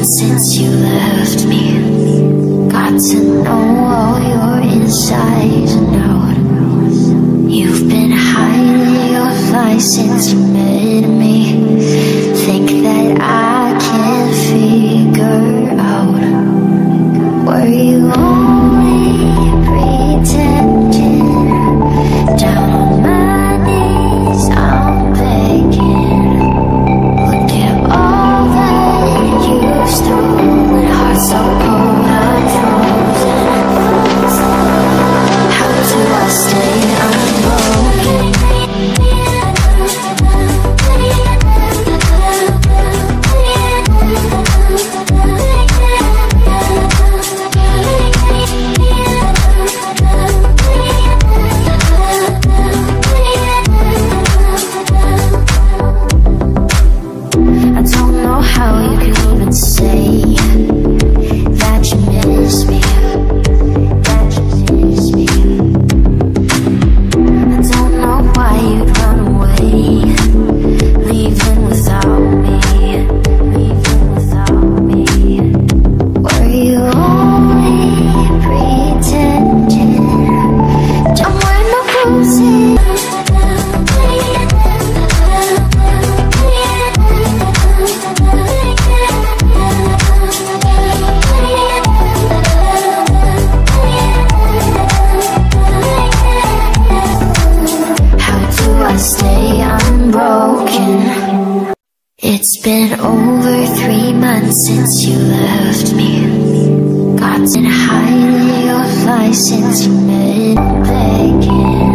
months since you left me. Got to know all your insides and out. You've been hiding your flies since you met me. Think that I can't figure out. Were you only pretending? Down on my knees, I'm begging. Look at all that you've stolen. Heart so cold, I'm frozen. How do I stay unbroken? How you can even say that you miss me, that you miss me. I don't know why you'd run away, leaving without me, leaving without me. Were you only pretending? I'm wearing no bruises. Stay unbroken. It's been over 3 months since you left me. Got to hide your flies since you met, begging.